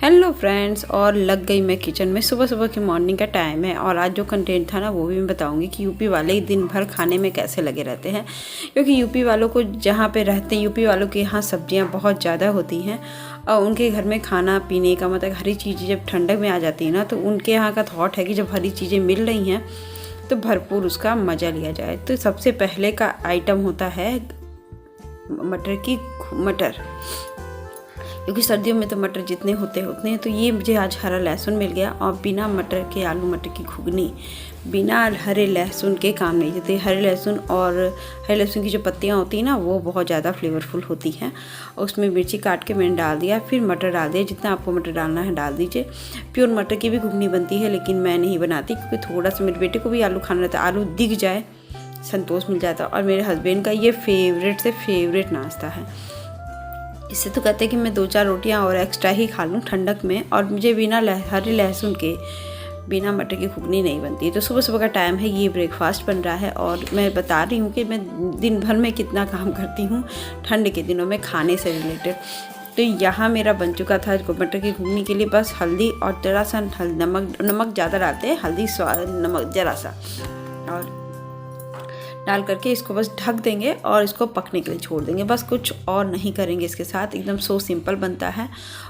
Hello friends, और लग गई मैं किचन में। सुबह सुबह की मॉर्निंग का टाइम है और आज जो कंटेंट था ना वो भी मैं बताऊंगी कि यूपी वाले ही दिन भर खाने में कैसे लगे रहते हैं। क्योंकि यूपी वालों को जहाँ पे रहते हैं, यूपी वालों के यहाँ सब्जियाँ बहुत ज़्यादा होती हैं और उनके घर में खाना पीने का मतलब हरी चीज़ जब ठंडक में आ जाती है ना, तो उनके यहाँ का थॉट है कि जब हरी चीज़ें मिल रही हैं तो भरपूर उसका मज़ा लिया जाए। तो सबसे पहले का आइटम होता है मटर, क्योंकि सर्दियों में तो मटर जितने होते हैं उतने। तो ये मुझे आज हरा लहसुन मिल गया और बिना मटर के आलू मटर की घुगनी बिना हरे लहसुन के काम नहीं देते। हरे लहसुन की जो पत्तियाँ होती हैं ना वो बहुत ज़्यादा फ्लेवरफुल होती हैं। और उसमें मिर्ची काट के मैंने डाल दिया, फिर मटर डाल दिया। जितना आपको मटर डालना है डाल दीजिए। प्योर मटर की भी घुगनी बनती है, लेकिन मैं नहीं बनाती क्योंकि थोड़ा सा मेरे बेटे को भी आलू खाना रहता है। आलू दिख जाए संतोष मिल जाता है। और मेरे हस्बैंड का ये फेवरेट से फेवरेट नाश्ता है। इससे तो कहते हैं कि मैं 2-4 रोटियां और एक्स्ट्रा ही खा लूँ ठंडक में। और मुझे बिना हरे लहसुन के बिना मटर की घुगनी नहीं बनती। तो सुबह सुबह का टाइम है, ये ब्रेकफास्ट बन रहा है और मैं बता रही हूँ कि मैं दिन भर में कितना काम करती हूँ ठंड के दिनों में खाने से रिलेटेड। तो यहाँ मेरा बन चुका था मटर की घुगनी के लिए बस हल्दी और ज़रा सा नमक ज़्यादा डालते हैं, हल्दी स्वाद नमक ज़रा सा और डाल करके इसको बस ढक देंगे और इसको पकने के लिए छोड़ देंगे। बस कुछ और नहीं करेंगे इसके साथ। एकदम सो सिंपल बनता है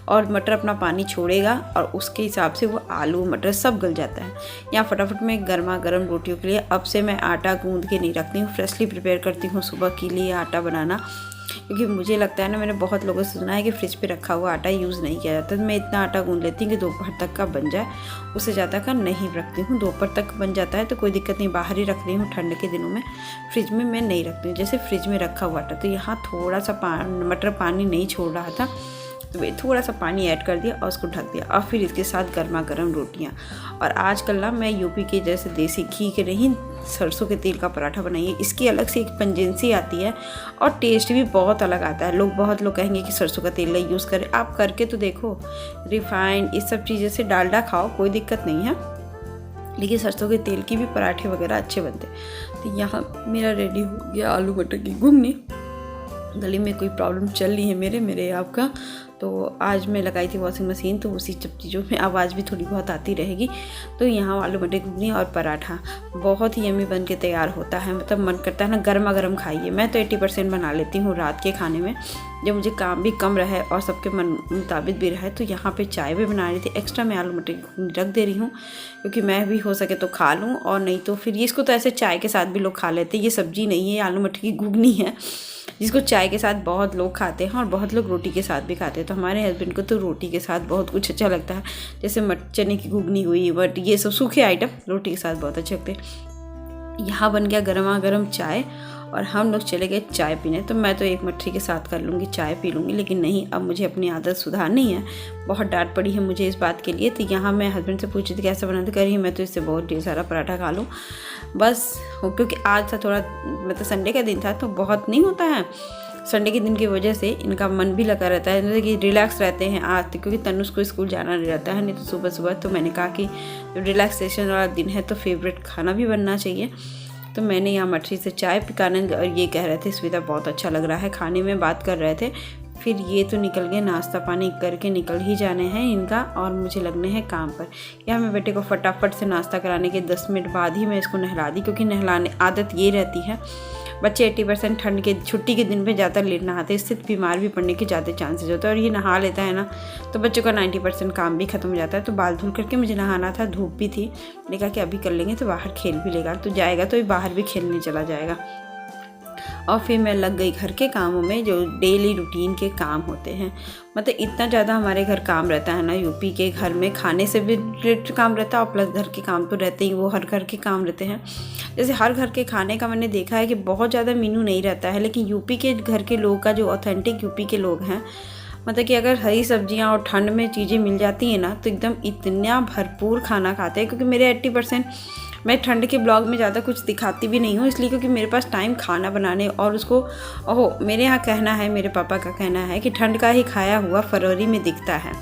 और मटर अपना पानी छोड़ेगा और उसके हिसाब से वो आलू मटर सब गल जाता है। यहाँ फटाफट में गर्मा गर्म रोटियों के लिए अब से मैं आटा गूंद के नहीं रखती हूँ, फ्रेशली प्रिपेयर करती हूँ सुबह के लिए आटा बनाना। क्योंकि मुझे लगता है ना, मैंने बहुत लोगों से सुना है कि फ्रिज पे रखा हुआ आटा यूज़ नहीं किया जाता। तो मैं इतना आटा गूंद लेती हूँ कि दोपहर तक का बन जाए, उससे ज़्यादा का नहीं रखती हूँ। दोपहर तक बन जाता है तो कोई दिक्कत नहीं, बाहर ही रख रही हूँ ठंड के दिनों में। फ्रिज में मैं नहीं रखती हूँ, जैसे फ्रिज में रखा हुआ आटा। तो यहाँ थोड़ा सा मटर पानी नहीं छोड़ रहा था तो मैं थोड़ा सा पानी ऐड कर दिया और उसको ढक दिया। और फिर इसके साथ गर्मा गर्म रोटियाँ। और आजकल ना मैं यूपी के जैसे देसी घी के नहीं, सरसों के तेल का पराठा बनाइए। इसकी अलग से एक पंजेंसी आती है और टेस्ट भी बहुत अलग आता है। बहुत लोग कहेंगे कि सरसों का तेल यूज़ करें, आप करके तो देखो। रिफाइंड इस सब चीज़ें से डालडा खाओ, कोई दिक्कत नहीं है, लेकिन सरसों के तेल की भी पराठे वगैरह अच्छे बनते। तो यहाँ मेरा रेडी हो गया आलू मटर की घुगनी। गले में कोई प्रॉब्लम चल रही है मेरे आपका, तो आज मैं लगाई थी वॉशिंग मशीन, तो उसी सब चीज़ों में आवाज़ भी थोड़ी बहुत आती रहेगी। तो यहाँ आलू मटर की घुगनी और पराठा बहुत ही यम्मी बन के तैयार होता है। मतलब मन करता है ना गर्मा गर्म खाइए। मैं तो 80% बना लेती हूँ रात के खाने में, जब मुझे काम भी कम रहे और सबके मन मुताबिक भी रहे। तो यहाँ पे चाय भी बना रही थी एक्स्ट्रा। मैं आलू मटर की घुगनी रख दे रही हूँ क्योंकि मैं भी हो सके तो खा लूँ, और नहीं तो फिर इसको तो ऐसे चाय के साथ भी लोग खा लेते हैं। ये सब्जी नहीं है, आलू मटर की घुगनी है जिसको चाय के साथ बहुत लोग खाते हैं और बहुत लोग रोटी के साथ भी खाते हैं। तो हमारे हस्बैंड को तो रोटी के साथ बहुत कुछ अच्छा लगता है, जैसे चने की घुगनी हुई, बट ये सब सूखे आइटम रोटी के साथ बहुत अच्छे लगते हैं। यहाँ बन गया गर्मा गर्म चाय और हम लोग चले गए चाय पीने। तो मैं तो एक मट्ठी के साथ कर लूँगी, चाय पी लूँगी, लेकिन नहीं, अब मुझे अपनी आदत सुधारनी है। बहुत डांट पड़ी है मुझे इस बात के लिए। तो यहाँ मैं हस्बैंड से पूछी थी कैसे बनाते, कह रही मैं तो इससे बहुत ढेर सारा पराठा खा लूँ बस। क्योंकि आज था थोड़ा, मतलब संडे का दिन था तो बहुत नहीं होता है। संडे के दिन की वजह से इनका मन भी लगा रहता है, मतलब कि रिलैक्स रहते हैं आज, क्योंकि तनुष को स्कूल जाना रहता है नहीं तो सुबह सुबह। तो मैंने कहा कि जब रिलैक्सेशन वाला दिन है तो फेवरेट खाना भी बनना चाहिए। तो मैंने यहाँ मठरी से चाय पिकाने, और ये कह रहे थे स्वेता बहुत अच्छा लग रहा है खाने में, बात कर रहे थे। फिर ये तो निकल गए, नाश्ता पानी करके निकल ही जाने हैं इनका और मुझे लगने हैं काम पर। यहाँ मैं बेटे को फटाफट से नाश्ता कराने के 10 मिनट बाद ही मैं इसको नहला दी, क्योंकि नहलाने आदत ये रहती है। बच्चे 80% ठंड के छुट्टी के दिन पे ज़्यादा लेट नहाते, इससे बीमार भी पड़ने के ज़्यादा चांसेस होते हैं। और ये नहा लेता है ना तो बच्चों का 90% काम भी खत्म हो जाता है। तो बाल धुल करके मुझे नहाना था, धूप भी थी, मैंने कहा कि अभी कर लेंगे तो बाहर खेल भी लेगा, तो जाएगा तो बाहर भी खेलने चला जाएगा। और फिर मैं लग गई घर के कामों में, जो डेली रूटीन के काम होते हैं। मतलब इतना ज़्यादा हमारे घर काम रहता है ना, यूपी के घर में खाने से भी रिलेटेड काम रहता है और प्लस घर के काम तो रहते ही, वो हर घर के काम रहते हैं। जैसे हर घर के खाने का मैंने देखा है कि बहुत ज़्यादा मेनू नहीं रहता है, लेकिन यूपी के घर के लोग का, जो ऑथेंटिक यूपी के लोग हैं, मतलब कि अगर हरी सब्जियां और ठंड में चीज़ें मिल जाती हैं ना तो एकदम इतना भरपूर खाना खाते हैं। क्योंकि मेरे 80% मैं ठंड के ब्लॉग में ज़्यादा कुछ दिखाती भी नहीं हूँ, इसलिए क्योंकि मेरे पास टाइम खाना बनाने और उसको, मेरे यहाँ कहना है, मेरे पापा का कहना है कि ठंड का ही खाया हुआ फरवरी में दिखता है।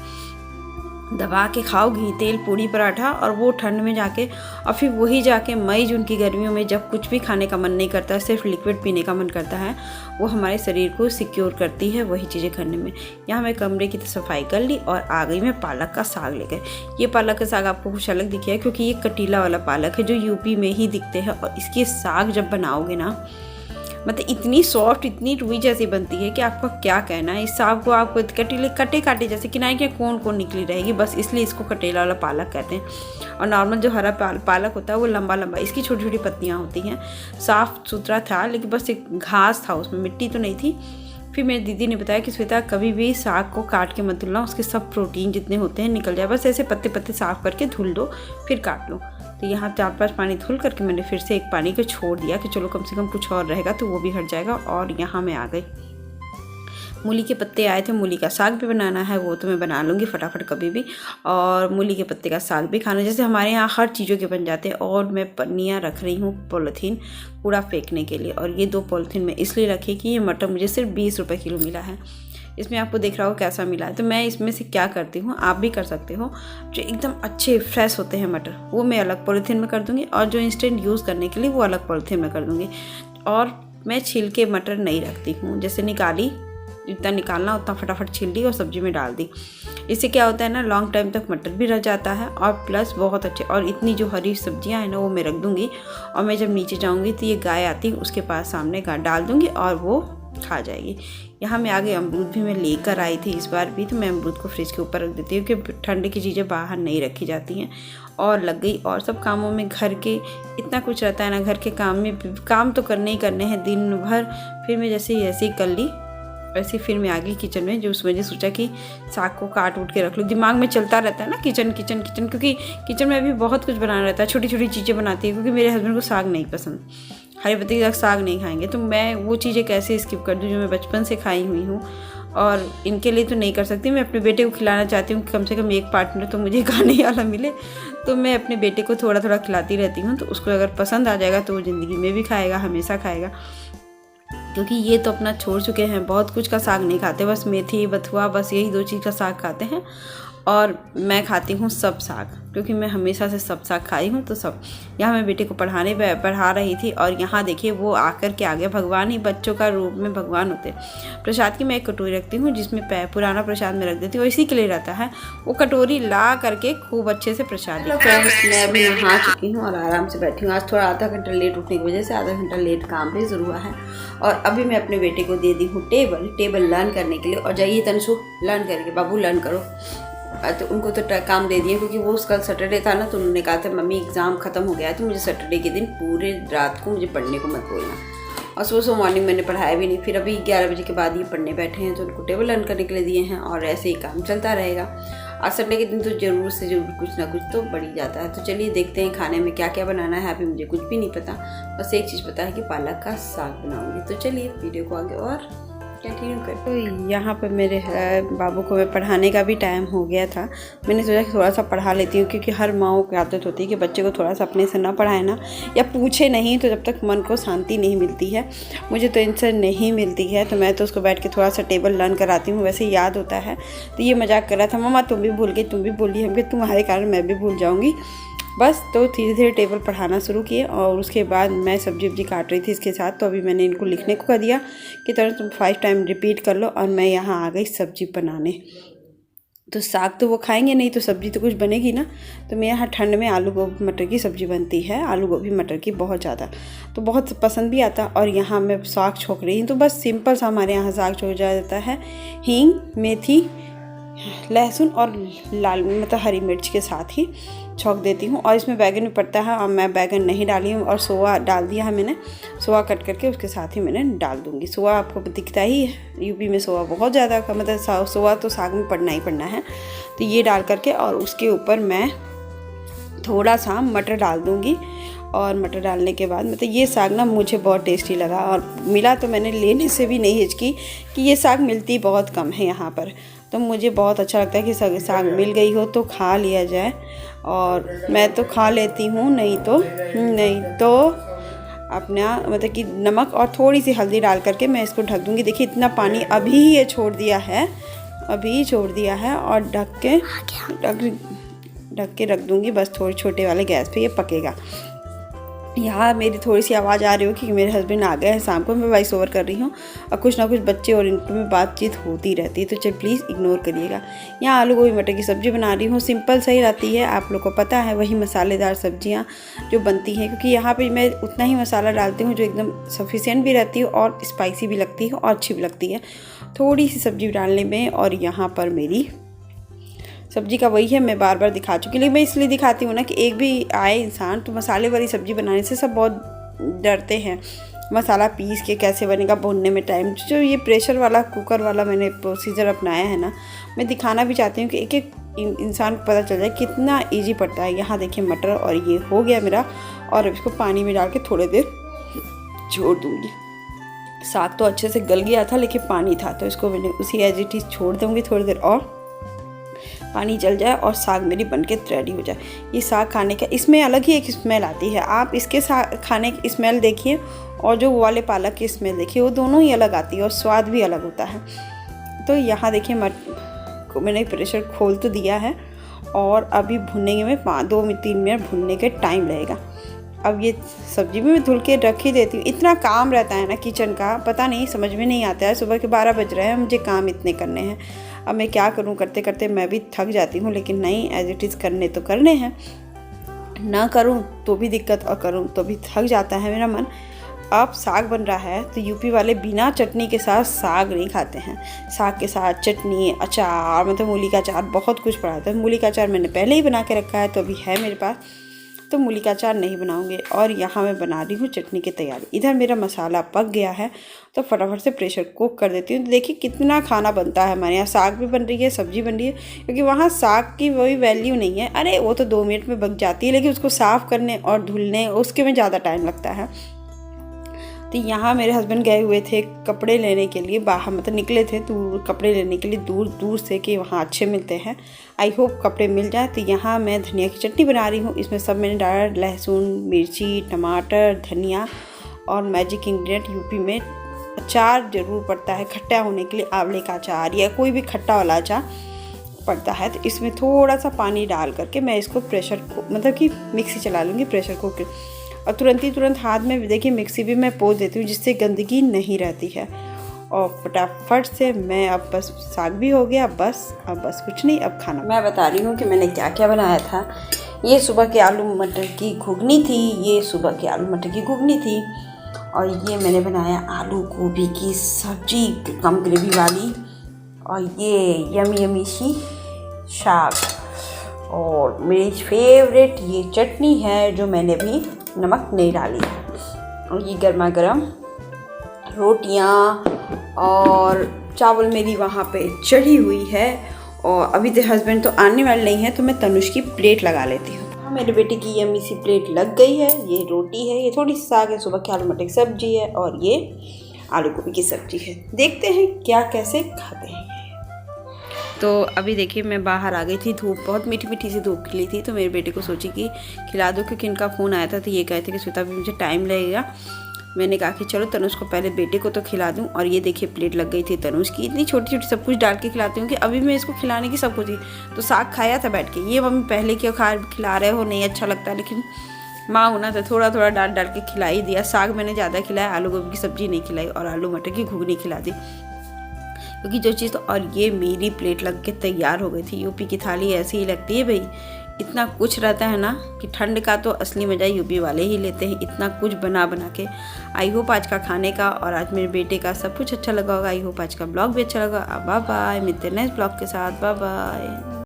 दबा के खाओ घी तेल पूड़ी पराठा, और वो ठंड में जाके और फिर वही जाके मई जून की गर्मियों में जब कुछ भी खाने का मन नहीं करता, सिर्फ लिक्विड पीने का मन करता है, वो हमारे शरीर को सिक्योर करती है वही चीज़ें करने में। यहाँ मैं कमरे की तो सफाई कर ली और आ गई मैं पालक का साग लेकर। ये पालक का साग आपको कुछ अलग दिखे है क्योंकि ये कटीला वाला पालक है जो यूपी में ही दिखते हैं, और इसके साग जब बनाओगे ना, मतलब इतनी सॉफ्ट, इतनी रुई जैसी बनती है कि आपका क्या कहना है। इस साग को आपको कटीले कटे काटे जैसे किनारे के कौन कौन निकली रहेगी, बस इसलिए इसको कटेला वाला पालक कहते हैं। और नॉर्मल जो हरा पालक होता है वो लंबा लंबा, इसकी छोटी छोटी पत्तियाँ होती हैं। साफ़ सुथरा था लेकिन बस एक घास था, उसमें मिट्टी तो नहीं थी। फिर मेरी दीदी ने बताया कि श्वेता कभी भी साग को काट के मत धुलना, उसके सब प्रोटीन जितने होते हैं निकल जाए, बस ऐसे पत्ते पत्ते साफ करके धुल दो फिर काट लो। तो यहाँ 4-5 पानी धुल करके मैंने फिर से एक पानी को छोड़ दिया कि चलो कम से कम कुछ और रहेगा तो वो भी हट जाएगा। और यहाँ मैं आ गई, मूली के पत्ते आए थे, मूली का साग भी बनाना है, वो तो मैं बना लूँगी फटाफट कभी भी। और मूली के पत्ते का साग भी खाना, जैसे हमारे यहाँ हर चीज़ों के बन जाते हैं। और मैं पन्नियाँ रख रही हूँ पॉलीथीन कूड़ा फेंकने के लिए, और ये 2 पॉलीथीन मैं इसलिए रखी कि ये मटर मुझे सिर्फ 20 रुपये किलो मिला है। इसमें आपको देख रहा हो कैसा मिला है, तो मैं इसमें से क्या करती हूँ, आप भी कर सकते हो, जो एकदम अच्छे फ्रेश होते हैं मटर वो मैं अलग पॉलीथीन में कर दूँगी, और जो इंस्टेंट यूज़ करने के लिए वो अलग पॉलीथीन में कर दूँगी। और मैं छिलके मटर नहीं रखती हूँ, जैसे निकाली जितना निकालना उतना फटाफट छील दी और सब्जी में डाल दी। इससे क्या होता है ना, लॉन्ग टाइम तक मटर भी रह जाता है और प्लस बहुत अच्छे। और इतनी जो हरी सब्जियां हैं ना वो मैं रख दूँगी, और मैं जब नीचे जाऊँगी तो ये गाय आती है उसके पास सामने डाल दूँगी और वो खा जाएगी। यहाँ मैं आगे अमरूद भी मैं लेकर आई थी इस बार भी, तो मैं अमरूद को फ्रिज के ऊपर रख देती हूँ क्योंकि ठंड की चीज़ें बाहर नहीं रखी जाती हैं। और लग गई और सब कामों में, घर के इतना कुछ रहता है ना, घर के काम में काम तो करने ही करने हैं दिन भर। फिर मैं जैसे ही कर ली वैसे फिर मैं आ गई किचन में, जो उस वजह सोचा कि साग को काट उठ के रख लूँ। दिमाग में चलता रहता है ना किचन किचन किचन, क्योंकि किचन में अभी बहुत कुछ बनाना रहता है, छोटी छोटी चीज़ें बनाती है। क्योंकि मेरे हस्बैंड को साग नहीं पसंद, हरे पत्ते का साग नहीं खाएंगे, तो मैं वो चीज़ें कैसे स्किप कर दूँ जो मैं बचपन से खाई हुई हूँ। और इनके लिए तो नहीं कर सकती, मैं अपने बेटे को खिलाना चाहती हूँ, कम से कम एक पार्टनर तो मुझे खाने वाला मिले। तो मैं अपने बेटे को थोड़ा थोड़ा खिलाती रहती हूँ, तो उसको अगर पसंद आ जाएगा तो वो ज़िंदगी में भी खाएगा, हमेशा खाएगा। क्योंकि ये तो अपना छोड़ चुके हैं, बहुत कुछ का साग नहीं खाते, बस मेथी बथुआ बस यही 2 चीज़ का साग खाते हैं। और मैं खाती हूँ सब साग, क्योंकि मैं हमेशा से सब साग खाई हूँ। तो सब यहाँ मैं बेटे को पढ़ा रही थी, और यहाँ देखिए वो आकर के आ गया। भगवान ही बच्चों का रूप में भगवान होते हैं। प्रसाद की मैं एक कटोरी रखती हूँ जिसमें पुराना प्रसाद में रख देती हूँ, इसी के लिए रहता है। वो कटोरी ला करके खूब अच्छे से प्रसाद। मैं अभी नहा चुकी हूँ और आराम से बैठी हूँ। आज थोड़ा आधा घंटा लेट उठने की वजह से आधा घंटा लेट काम पे ज़रूर हुआ है। और अभी मैं अपने बेटे को दे दी हूँ टेबल लर्न करने के लिए। और जाइए तनसु लर्न करके, बाबू लर्न करो। तो उनको तो काम दे दिए, क्योंकि वो कल सैटरडे था ना, तो उन्होंने कहा था मम्मी एग्ज़ाम ख़त्म हो गया है, तो मुझे सैटरडे के दिन पूरे रात को मुझे पढ़ने को मत बोलना। और सुबह मॉर्निंग मैंने पढ़ाया भी नहीं। फिर अभी 11 बजे के बाद ये पढ़ने बैठे हैं, तो उनको टेबल लर्न करने के लिए दिए हैं, और ऐसे ही काम चलता रहेगा। और संडे के दिन तो ज़रूर से ज़रूर कुछ ना कुछ तो बढ़ ही जाता है। तो चलिए देखते हैं खाने में क्या क्या बनाना है। अभी मुझे कुछ भी नहीं पता, बस एक चीज़ पता है कि पालक का साग बनाऊँगी। तो चलिए वीडियो को आगे और कंटिन्यू कर। तो यहाँ पर मेरे बाबू को मैं पढ़ाने का भी टाइम हो गया था। मैंने सोचा कि थोड़ा सा पढ़ा लेती हूँ, क्योंकि हर माँ की आदत होती है कि बच्चे को थोड़ा सा अपने से ना पढ़ाए ना, या पूछे नहीं, तो जब तक मन को शांति नहीं मिलती है। मुझे तो इनसे नहीं मिलती है, तो मैं तो उसको बैठ के थोड़ा सा टेबल लर्न कराती हूँ। वैसे याद होता है। तो ये मजाक कर रहा था, मम्मा तुम भी भूल गई, तुम भी भूली, हम तुम्हारे कारण मैं भी भूल जाऊँगी बस। तो धीरे धीरे टेबल पढ़ाना शुरू किए, और उसके बाद मैं सब्जी वब्जी काट रही थी इसके साथ। तो अभी मैंने इनको लिखने को कह दिया कि तुम 5 टाइम रिपीट कर लो, और मैं यहाँ आ गई सब्जी बनाने। तो साग तो वो खाएंगे नहीं, तो सब्जी तो कुछ बनेगी ना। तो मेरे यहाँ ठंड में आलू गोभी मटर की सब्ज़ी बनती है, आलू गोभी मटर की बहुत ज़्यादा, तो बहुत पसंद भी आता। और यहाँ मैं साग छोंक रही हूँ, तो बस सिंपल सा हमारे यहाँ साग छोंक जाता है, हींग, मेथी, लहसुन और लाल मतलब हरी मिर्च के साथ ही छौंक देती हूँ। और इसमें बैगन भी पड़ता है, और मैं बैगन नहीं डाली हूँ, और सोया डाल दिया है मैंने। सोया कट करके उसके साथ ही मैंने डाल दूँगी। सोया आपको दिखता ही है, यूपी में सोया बहुत ज़्यादा का मतलब सोया तो साग में पड़ना ही पड़ना है। तो ये डाल करके, और उसके ऊपर मैं थोड़ा सा मटर डाल दूँगी। और मटर डालने के बाद मतलब ये साग ना मुझे बहुत टेस्टी लगा, और मिला तो मैंने लेने से भी नहीं हिचकी कि ये साग मिलती बहुत कम है यहाँ पर। तो मुझे बहुत अच्छा लगता है कि साग मिल गई हो तो खा लिया जाए, और मैं तो खा लेती हूँ, नहीं तो अपना मतलब कि नमक और थोड़ी सी हल्दी डाल करके मैं इसको ढक दूँगी। देखिए इतना पानी अभी ही ये छोड़ दिया है, अभी छोड़ दिया है और ढक के रख दूँगी। बस थोड़े छोटे वाले गैस पे ये पकेगा। यहाँ मेरी थोड़ी सी आवाज़ आ रही हो कि मेरे हस्बैंड आ गए हैं शाम को, मैं वॉइस ओवर कर रही हूँ और कुछ ना कुछ बच्चे और इनके में बातचीत होती रहती है, तो चलिए प्लीज़ इग्नोर करिएगा। यहाँ आलू गोभी मटर की सब्ज़ी बना रही हूँ, सिंपल सही रहती है, आप लोग को पता है वही मसालेदार सब्जियाँ जो बनती हैं, क्योंकि यहाँ पे मैं उतना ही मसाला डालती हूँ जो एकदम सफिशिएंट भी रहती है और स्पाइसी भी लगती है और अच्छी भी लगती है थोड़ी सी सब्ज़ी डालने में। और यहाँ पर मेरी सब्जी का वही है, मैं बार बार दिखा चुकी, लेकिन मैं इसलिए दिखाती हूँ ना कि एक भी आए इंसान तो मसाले वाली सब्ज़ी बनाने से सब बहुत डरते हैं, मसाला पीस के कैसे बनेगा, भूनने में टाइम। जो ये प्रेशर वाला कुकर वाला मैंने प्रोसीजर अपनाया है ना, मैं दिखाना भी चाहती हूँ कि एक एक इंसान को पता चल जाए कितना ईजी पड़ता है। यहाँ देखिए मटर और ये हो गया मेरा, और अब इसको पानी में डाल के थोड़ी देर छोड़ दूँगी। साग तो अच्छे से गल गया था लेकिन पानी था, तो इसको मैंने उसी एज इट इज़ छोड़ दूँगी थोड़ी देर और पानी जल जाए और साग मेरी बनके रेडी हो जाए। ये साग खाने का इसमें अलग ही एक स्मेल आती है, आप इसके साग खाने की स्मेल देखिए और जो वाले पालक की स्मेल देखिए, वो दोनों ही अलग आती है और स्वाद भी अलग होता है। तो यहाँ देखिए मैंने प्रेशर खोल तो दिया है और अभी भुनने में 2-3 मिनट भुनने के टाइम लगेगा। अब ये सब्जी भी मैं धुल के रख ही देती हूँ। इतना काम रहता है ना किचन का, पता नहीं, समझ में नहीं आता है। सुबह के 12 बज रहे हैं, मुझे काम इतने करने हैं। अब मैं क्या करूँ, करते करते मैं भी थक जाती हूँ, लेकिन नहीं, एज इट इज़ करने तो करने हैं, ना करूँ तो भी दिक्कत और करूँ तो भी थक जाता है मेरा मन। अब साग बन रहा है तो यूपी वाले बिना चटनी के साथ साग नहीं खाते हैं। साग के साथ चटनी, अचार, मतलब मूली का अचार, बहुत कुछ पड़ा था। मूली का अचार मैंने पहले ही बना के रखा है तो अभी है मेरे पास, तो मूली का अचार नहीं बनाऊंगे। और यहाँ मैं बना रही हूँ चटनी की तैयारी। इधर मेरा मसाला पक गया है तो फटाफट से प्रेशर कुक कर देती हूँ। तो देखिए कितना खाना बनता है हमारे यहाँ, साग भी बन रही है, सब्जी बन रही है, क्योंकि वहाँ साग की वही वैल्यू नहीं है। अरे वो तो 2 मिनट में पक जाती है, लेकिन उसको साफ़ करने और धुलने उसके में ज़्यादा टाइम लगता है। तो यहाँ मेरे हस्बैंड गए हुए थे कपड़े लेने के लिए बाहर, मतलब निकले थे दूर कपड़े लेने के लिए, दूर दूर से, कि वहाँ अच्छे मिलते हैं। आई होप कपड़े मिल जाए। तो यहाँ मैं धनिया की चटनी बना रही हूँ। इसमें सब मैंने डाला, लहसुन, मिर्ची, टमाटर, धनिया और मैजिक इंग्रेडिएंट यूपी में अचार ज़रूर पड़ता है खट्टा होने के लिए, आंवले का अचार या कोई भी खट्टा वाला अचार पड़ता है। तो इसमें थोड़ा सा पानी डाल करके मैं इसको मतलब कि मिक्सी चला लूँगी, प्रेशर कुकर, और तुरंत हाथ में देखिए मिक्सी भी मैं पोंछ देती हूँ जिससे गंदगी नहीं रहती है। और फटाफट से मैं अब बस साग भी हो गया, अब बस कुछ नहीं, अब खाना मैं बता रही हूँ कि मैंने क्या क्या बनाया था। ये सुबह के आलू मटर की घुगनी थी, और ये मैंने बनाया आलू गोभी की सब्जी कम ग्रेवी वाली, और ये यमी सी साग, और मेरी फेवरेट ये चटनी है जो मैंने भी नमक नहीं डाली है। और ये गर्मा गर्म रोटियां और चावल मेरी वहाँ पे चढ़ी हुई है। और अभी तो हस्बैंड तो आने वाले नहीं है, तो मैं तनुष की प्लेट लगा लेती हूँ। मेरे बेटे की यम्मी सी प्लेट लग गई है। ये रोटी है, ये थोड़ी सी साग है, सुबह की आलू मटर की सब्जी है, और ये आलू गोभी की सब्जी है। देखते हैं क्या कैसे खाते हैं। तो अभी देखिए मैं बाहर आ गई थी, धूप बहुत मीठी सी धूप खिली थी, तो मेरे बेटे को सोची कि खिला दो, क्योंकि इनका फ़ोन आया था तो ये कहते कि श्वेता भी मुझे टाइम लगेगा। मैंने कहा कि चलो तनुष को पहले बेटे को तो खिला दूं। और ये देखिए प्लेट लग गई थी तनुष की, इतनी छोटी सब कुछ डाल के खिलाती हूँ कि अभी मैं इसको खिलाने की सब कुछ ही। तो साग खाया था बैठ के, ये मम्मी पहले क्यों खिला रहे हो, नहीं अच्छा लगता, लेकिन माँ होना तो थोड़ा डाल के खिला ही दिया। साग मैंने ज़्यादा खिलाया, आलू गोभी की सब्ज़ी नहीं खिलाई, और आलू मटर की घुगनी खिला दी, क्योंकि जो चीज़। और ये मेरी प्लेट लग के तैयार हो गई थी। यूपी की थाली ऐसी ही लगती है भाई, इतना कुछ रहता है ना कि ठंड का तो असली मज़ा यूपी वाले ही लेते हैं, इतना कुछ बना के। आई होप आज का खाने का और आज मेरे बेटे का सब कुछ अच्छा लगा होगा। आई होप आज का ब्लॉग भी अच्छा लगा। बाय बाय, मिलते हैं नेक्स्ट ब्लॉग के साथ। Bye bye.